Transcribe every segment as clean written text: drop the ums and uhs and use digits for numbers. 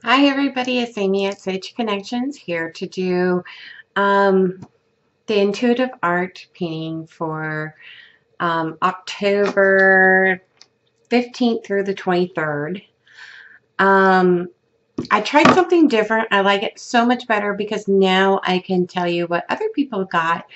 Hi everybody, it's Amy at Sage Connections here to do um, the intuitive art painting for October 15th through the 23rd. Um, I tried something different. I like it so much better because now I can tell you what other people got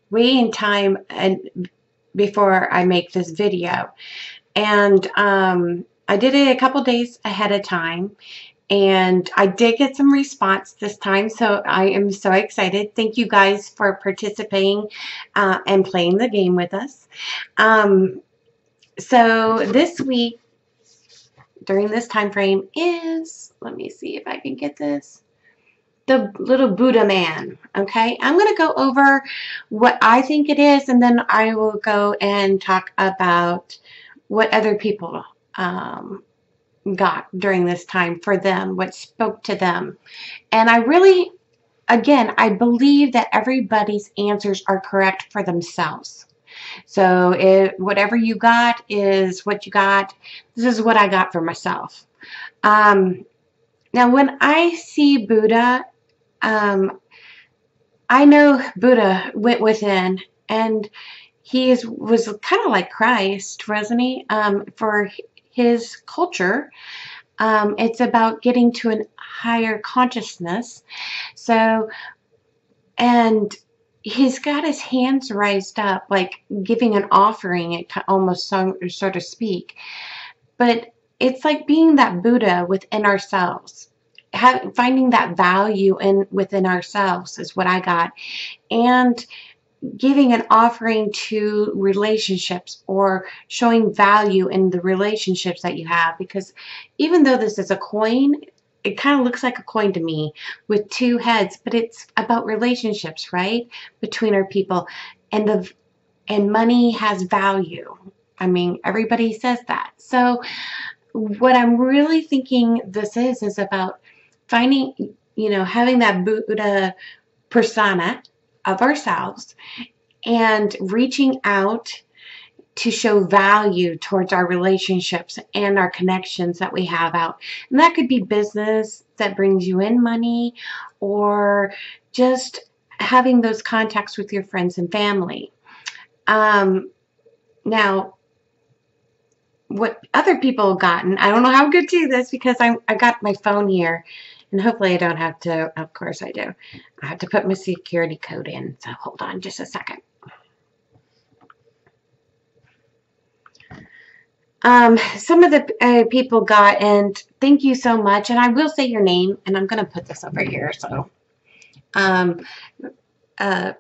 way in time and before I make this video. And I did it a couple days ahead of time. And I did get some response this time, so I am so excited. Thank you guys for participating and playing the game with us. So this week, during this time frame is, let me see if I can get this, the little Buddha man, okay? I'm going to go over what I think it is, and then I will go and talk about what other people got during this time for them, what spoke to them. And I really, again, I believe that everybody's answers are correct for themselves. So whatever you got is what you got. This is what I got for myself. Um, Now, when I see Buddha, um, I know Buddha went within, and was kind of like Christ, wasn't he? For his culture, it's about getting to a higher consciousness. So, and he's got his hands raised up, like giving an offering, it almost so to speak. But it's like being that Buddha within ourselves. Finding that value within ourselves is what I got. And giving an offering to relationships or showing value in the relationships that you have, because even though this is a coin, it kind of looks like a coin to me with two heads, but it's about relationships, right, between our people. And money has value. I mean, everybody says that. So what I'm really thinking this is about finding, having that Buddha persona of ourselves and reaching out to show value towards our relationships and our connections that we have out. And that could be business that brings you in money, or just having those contacts with your friends and family. Now, what other people have gotten, I don't know how good to do this because I got my phone here, and hopefully I don't have to, of course I do. I have to put my security code in, so hold on just a second. Some of the people got, and thank you so much, and I will say your name, and I'm going to put this over here, so um, uh,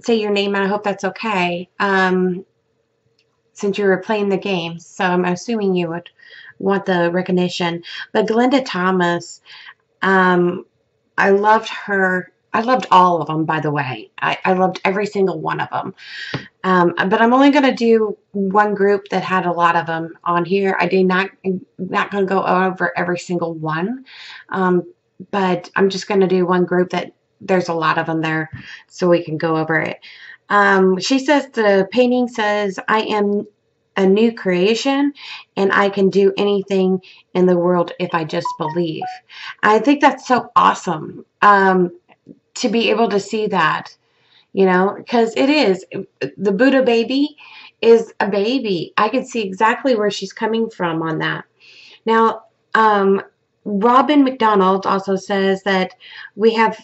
say your name, and I hope that's okay, since you were playing the game, so I'm assuming you would want the recognition. But Glenda Thomas, um, I loved her. I loved all of them, by the way. I loved every single one of them. But I'm only going to do one group that had a lot of them on here. I did not going to go over every single one, but I'm just going to do one group that there's a lot of them there, so we can go over it. She says the painting says, "I am a new creation, and I can do anything in the world if I just believe." I think that's so awesome, to be able to see that. Because it is, the Buddha baby is a baby. I can see exactly where she's coming from on that. Now, Robin McDonald also says that we have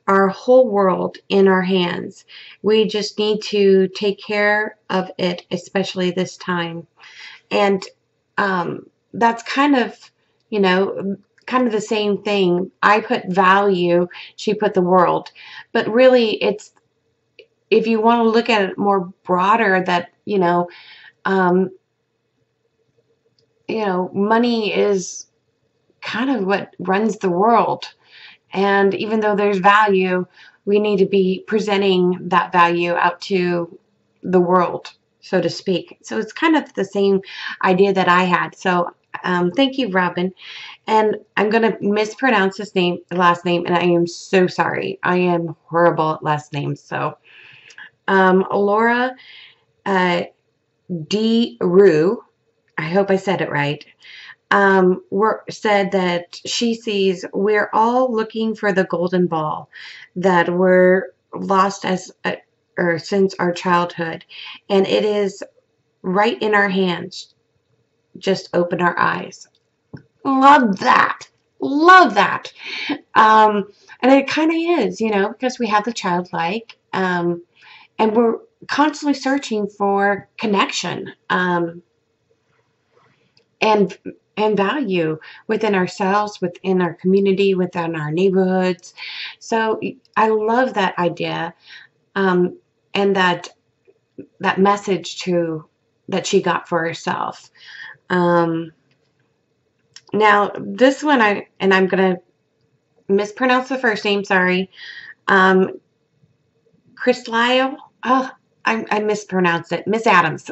our whole world in our hands. We just need to take care of it, especially this time. And that's kind of, kind of the same thing. I put value, she put the world. But really, it's, if you want to look at it more broader, that, um, money is kind of what runs the world. And even though there's value, we need to be presenting that value out to the world, so to speak. So it's kind of the same idea that I had. So thank you, Robin. And I'm going to mispronounce his last name, and I am so sorry. I am horrible at last names. So Laura D. Rue, I hope I said it right. said that she sees we're all looking for the golden ball that were lost or since our childhood, and it is right in our hands. Just open our eyes. Love that. Love that. And it kind of is, because we have the childlike, and we're constantly searching for connection, and value within ourselves, within our community, within our neighborhoods. So I love that idea, and that message that she got for herself. Now this one, I'm gonna mispronounce the first name. Sorry, Chris Lyle. Oh, I mispronounced it. Miss Adams.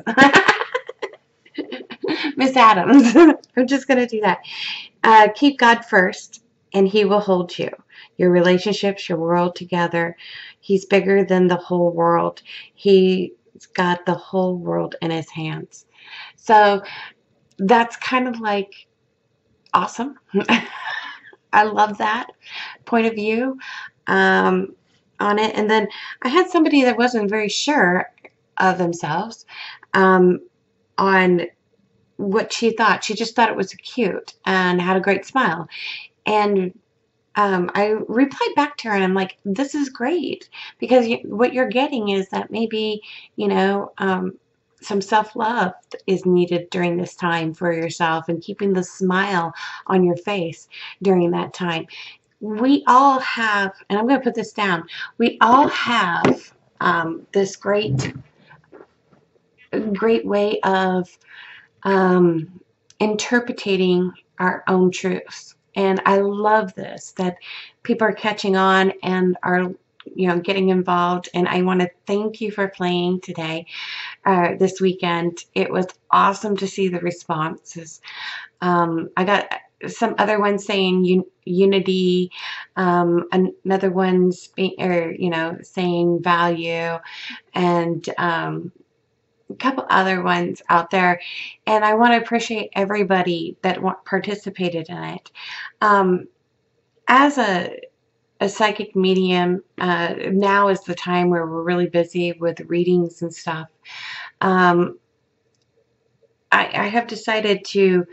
Miss Adams. I'm just gonna do that. Keep God first, and He will hold you. Your relationships, your world together. He's bigger than the whole world. He's got the whole world in His hands. So that's kind of like awesome. I love that point of view on it. And then I had somebody that wasn't very sure of themselves on what she thought. She just thought it was cute and had a great smile. And I replied back to her, and I'm like, this is great, because what you're getting is that maybe, some self-love is needed during this time for yourself, and keeping the smile on your face during that time. We all have, and I'm going to put this down, we all have this great way of interpreting our own truths. And I love this, that people are catching on and are, getting involved. And I want to thank you for playing today, this weekend. It was awesome to see the responses. I got some other ones saying unity, another one's saying value, and a couple other ones out there, and I want to appreciate everybody that participated in it. As a psychic medium, now is the time where we're really busy with readings and stuff. I have decided to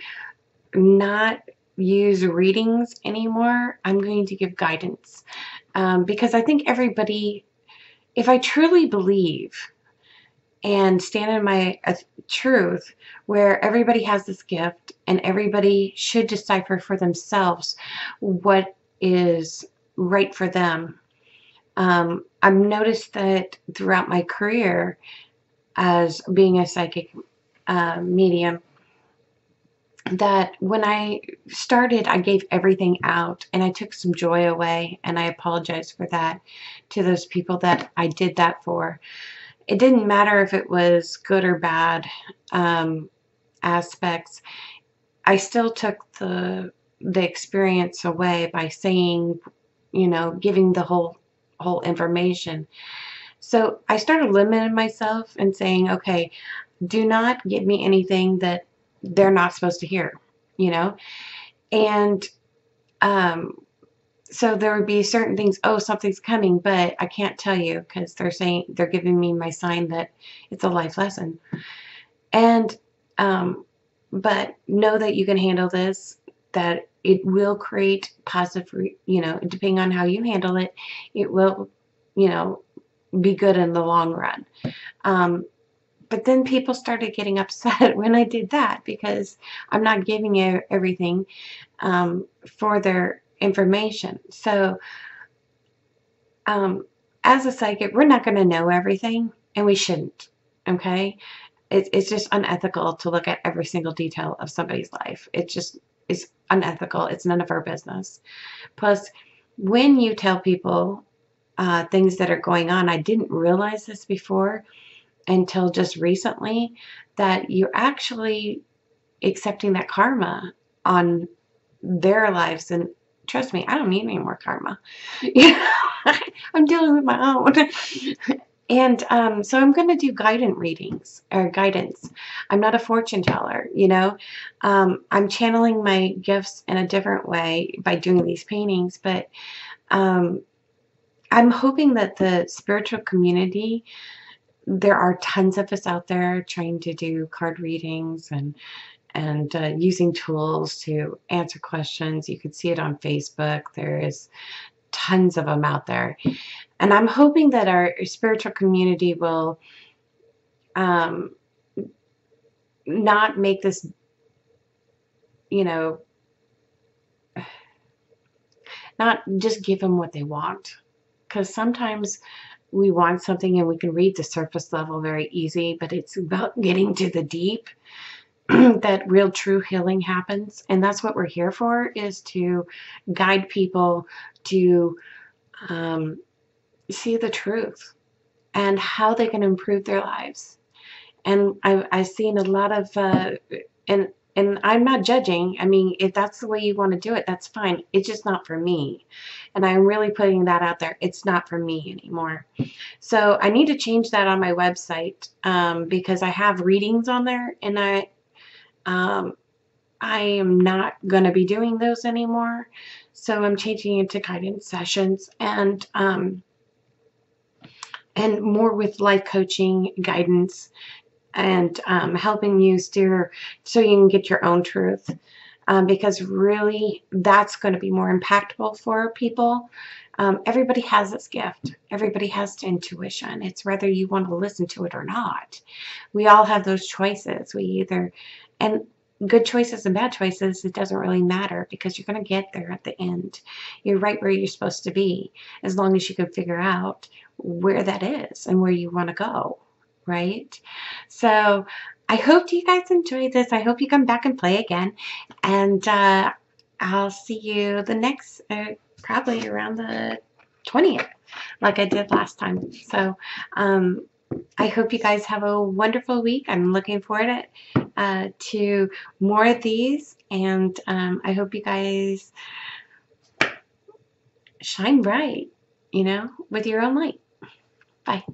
not use readings anymore. I'm going to give guidance, because I think everybody, if I truly believe and stand in my truth, where everybody has this gift and everybody should decipher for themselves what is right for them. I've noticed that throughout my career as being a psychic medium, that when I started, I gave everything out, and I took some joy away, and I apologize for that to those people that I did that for. It didn't matter if it was good or bad aspects. I still took the experience away by saying, giving the whole information. So I started limiting myself and saying, okay, do not give me anything that they're not supposed to hear, and so there would be certain things, oh, something's coming, but I can't tell you because they're giving me my sign that it's a life lesson. And but know that you can handle this, that it will create positive, depending on how you handle it, it will, be good in the long run. But then people started getting upset when I did that, because I'm not giving you everything for their information. So as a psychic, we're not going to know everything, and we shouldn't. Okay, it's just unethical to look at every single detail of somebody's life. It just is unethical. It's none of our business. Plus, when you tell people things that are going on, I didn't realize this before until just recently, that you're actually accepting that karma on their lives. And trust me, I don't need any more karma. I'm dealing with my own. And so I'm going to do guidance readings or guidance. I'm not a fortune teller, you know. I'm channeling my gifts in a different way by doing these paintings, but um, I'm hoping that the spiritual community, there are tons of us out there trying to do card readings and using tools to answer questions. You can see it on Facebook. There is tons of them out there. And I'm hoping that our spiritual community will um, not make this, you know, not just give them what they want. Because sometimes we want something and we can read the surface level very easy, but it's about getting to the deep that real true healing happens. And that's what we're here for, is to guide people to see the truth and how they can improve their lives. And I've seen a lot of, and and I'm not judging. I mean, if that's the way you want to do it, that's fine. It's just not for me. And I'm really putting that out there. It's not for me anymore. So I need to change that on my website because I have readings on there, and um, I am not going to be doing those anymore. So I'm changing it to guidance sessions and more with life coaching guidance and helping you steer so you can get your own truth. Because really, that's going to be more impactful for people. Everybody has this gift. Everybody has intuition. It's whether you want to listen to it or not. We all have those choices. We either, and good choices and bad choices, it doesn't really matter because you're going to get there at the end. You're right where you're supposed to be, as long as you can figure out where that is and where you want to go, right? So I hope you guys enjoyed this. I hope you come back and play again. And I'll see you the next, probably around the 20th, like I did last time. So I hope you guys have a wonderful week. I'm looking forward to more of these. And I hope you guys shine bright, with your own light. Bye.